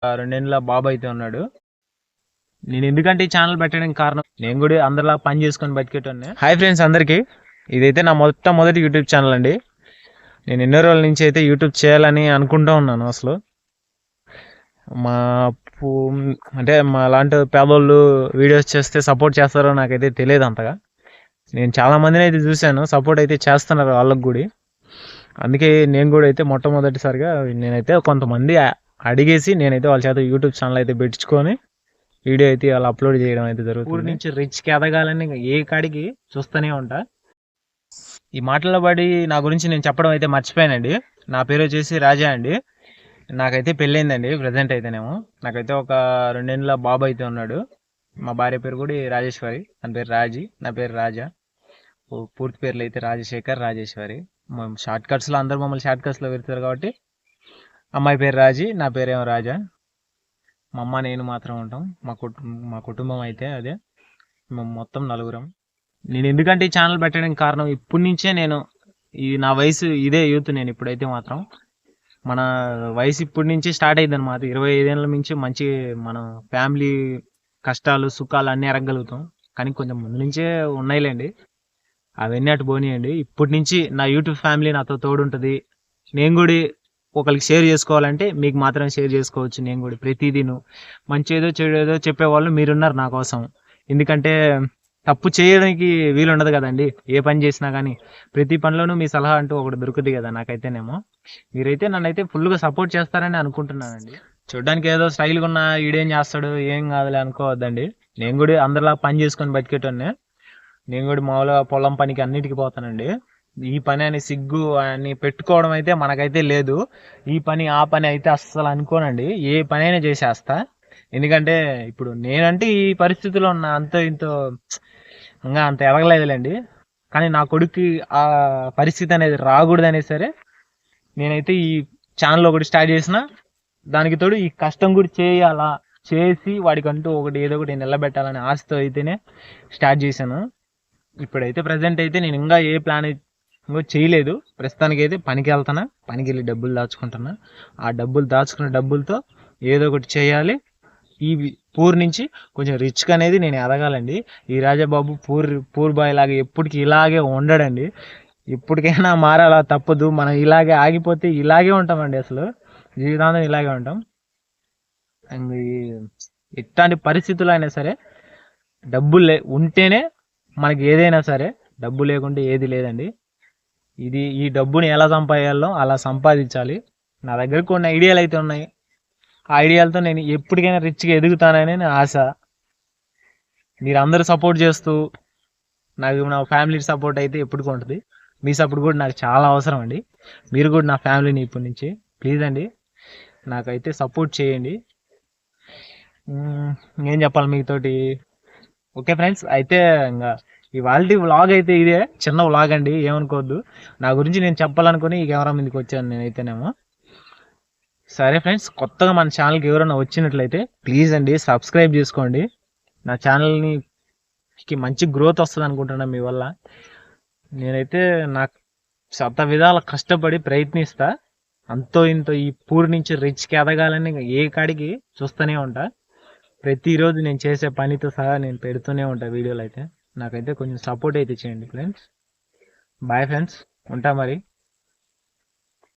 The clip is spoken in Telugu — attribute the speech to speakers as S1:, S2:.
S1: రెండేళ్ళ బాబు అయితే ఉన్నాడు. నేను ఎందుకంటే ఈ ఛానల్ పెట్టడానికి కారణం, నేను కూడా అందరిలా పని చేసుకొని బతికేటోనే. హాయ్ ఫ్రెండ్స్ అందరికీ, ఇదైతే నా మొదటి యూట్యూబ్ ఛానల్ అండి. నేను ఎన్నో రోజుల నుంచి అయితే యూట్యూబ్ చేయాలని అనుకుంటూ ఉన్నాను. అసలు మా అంటే మా లాంటి పేదోళ్ళు వీడియోస్ చేస్తే సపోర్ట్ చేస్తారో నాకైతే తెలియదు అంతగా. నేను చాలా మందిని అయితే చూశాను, సపోర్ట్ అయితే చేస్తున్నారు వాళ్ళకి కూడా. అందుకే నేను కూడా అయితే మొట్టమొదటిసారిగా నేనైతే కొంతమంది అడిగేసి నేనైతే వాళ్ళ చేత యూట్యూబ్ ఛానల్ అయితే పెట్టించుకొని వీడియో అయితే అలా అప్లోడ్ చేయడం అయితే జరుగుతుంది. ఊరి నుంచి రిచ్కి ఎదగాలని ఏ కాడికి చూస్తూనే ఉంటా. ఈ మాటల్లో పడి నా గురించి నేను చెప్పడం అయితే మర్చిపోయానండి. నా పేరు వచ్చేసి రాజా అండి. నాకైతే పెళ్ళైందండి ప్రజెంట్ అయితేనేమో. నాకైతే ఒక 2 ఏళ్ళ బాబు అయితే ఉన్నాడు. మా భార్య పేరు కూడా రాజేశ్వరి, తన పేరు రాజీ, నా పేరు రాజా. పూర్తి పేర్లు అయితే రాజశేఖర్, రాజేశ్వరి. షార్ట్ కట్స్లో అందరూ మమ్మల్ని షార్ట్ కట్స్లో పెడతారు కాబట్టి అమ్మాయి పేరు రాజీ, నా పేరేమో రాజా. మా అమ్మ నేను మాత్రం ఉంటాం. మా కుటుంబం అయితే అదే, మేము మొత్తం నలుగురం. నేను ఎందుకంటే ఈ ఛానల్ పెట్టడానికి కారణం, ఇప్పటి నుంచే నేను నా వయసు ఇదే యూత్. నేను ఇప్పుడైతే మాత్రం మన వయసు ఇప్పటి నుంచి స్టార్ట్ అయింది అనమాట. 25 ఏళ్ళ నుంచి మంచి మనం ఫ్యామిలీ కష్టాలు సుఖాలు అన్నీ ఎరగలుగుతాం. కానీ కొంచెం ముందు నుంచే ఉన్నాయిలేండి, అవన్నీ అటు పోనీయండి. ఇప్పటి నుంచి నా యూట్యూబ్ ఫ్యామిలీ నాతో తోడుంటుంది. నేను కూడా ఒకరికి షేర్ చేసుకోవాలంటే మీకు మాత్రం షేర్ చేసుకోవచ్చు. నేను కూడా ప్రతిదీను మంచి ఏదో చెడు ఏదో చెప్పేవాళ్ళు మీరున్నారు నా కోసం. ఎందుకంటే తప్పు చేయడానికి వీలు ఉండదు కదండి. ఏ పని చేసినా కానీ ప్రతి పనిలోనూ మీ సలహా అంటూ ఒకటి దొరుకుతుంది కదా నాకైతేనేమో. మీరైతే నన్నైతే ఫుల్గా సపోర్ట్ చేస్తారని అనుకుంటున్నానండి. చూడడానికి ఏదో స్టైల్గా ఉన్న ఈడేం చేస్తాడు ఏం కాదులే అనుకోవద్దండి. నేను కూడా అందరిలా పని చేసుకొని బతికేటోనే. నేను కూడా మామూలుగా పొలం పనికి అన్నిటికీ పోతానండి. ఈ పని అని సిగ్గు అని పెట్టుకోవడం అయితే మనకైతే లేదు. ఈ పని ఆ పని అయితే అస్సలు అనుకోనండి. ఏ పని అయినా చేసేస్తా. ఎందుకంటే ఇప్పుడు నేనంటే ఈ పరిస్థితిలో ఉన్న ఇంతో ఇంకా అంత ఎదగలేదులేండి. కానీ నా కొడుక్కి ఆ పరిస్థితి అనేది రాకూడదనే సరే నేనైతే ఈ ఛానల్ ఒకటి స్టార్ట్ చేసిన. దానికి తోడు ఈ కష్టం కూడా చేయాలా, చేసి వాడికంటూ ఒకటి ఏదో ఒకటి నిలబెట్టాలనే ఆశతో అయితేనే స్టార్ట్ చేశాను. ఇప్పుడైతే ప్రజెంట్ అయితే నేను ఇంకా ఏ ప్లాన్ ఇంకో చేయలేదు. ప్రస్తుతానికి అయితే పనికి వెళ్తున్నా, పనికి వెళ్ళి డబ్బులు దాచుకుంటున్నా. ఆ దాచుకున్న డబ్బులతో ఏదో ఒకటి చేయాలి. ఈ పూర్ నుంచి కొంచెం రిచ్గా అనేది నేను ఎదగాలండి. ఈ రాజాబాబు పూర్ బాయ్ లాగా ఎప్పటికీ ఇలాగే ఉండడండి. ఇప్పటికైనా మారాలా, తప్పదు. మనం ఇలాగే ఆగిపోతే ఇలాగే ఉంటామండి, అసలు జీవితాంతం ఇలాగే ఉంటాం. అండ్ ఇట్లాంటి పరిస్థితులు అయినా సరే డబ్బులు ఉంటేనే మనకి ఏదైనా సరే. డబ్బు లేకుంటే ఏది లేదండి. ఈ డబ్బుని ఎలా సంపాదించాలో అలా సంపాదించాలి. నా దగ్గర కొన్ని ఐడియాలు అయితే ఉన్నాయి. ఆ ఐడియాలతో నేను ఎప్పటికైనా రిచ్గా ఎదుగుతానని నా ఆశ. మీరు అందరూ సపోర్ట్ చేస్తూ నా ఫ్యామిలీ సపోర్ట్ అయితే ఎప్పటికీ ఉంటుంది. మీ సపోర్ట్ కూడా నాకు చాలా అవసరం అండి. మీరు కూడా నా ఫ్యామిలీని ఇప్పటి నుంచి ప్లీజ్ అండి నాకైతే సపోర్ట్ చేయండి. ఏం చెప్పాలి మీతోటి. ఓకే ఫ్రెండ్స్, అయితే ఇంకా ఇవాళ వ్లాగ్ అయితే ఇదే చిన్న వ్లాగ్ అండి, ఏమనుకోవద్దు. నా గురించి నేను చెప్పాలనుకుని ఈ కెమెరా మీదకి వచ్చాను నేనైతేనేమో. సరే ఫ్రెండ్స్, కొత్తగా మన ఛానల్కి ఎవరైనా వచ్చినట్లయితే ప్లీజ్ అండి సబ్స్క్రైబ్ చేసుకోండి. నా ఛానల్కి మంచి గ్రోత్ వస్తుంది అనుకుంటున్నాను మీ వల్ల. నేనైతే నాకు శత విధాల కష్టపడి ప్రయత్నిస్తా. అంతో ఇంతో ఈ పూర్ నుంచి రిచ్కి ఎదగాలని ఏ కాడికి చూస్తూనే ఉంటా. ప్రతిరోజు నేను చేసే పనితో సహా నేను పెడుతూనే ఉంటా వీడియోలు అయితే. నాకైతే కొంచెం సపోర్ట్ అయితే చేయండి ఫ్రెండ్స్. బాయ్ ఫ్రెండ్స్, ఉంటా మరి.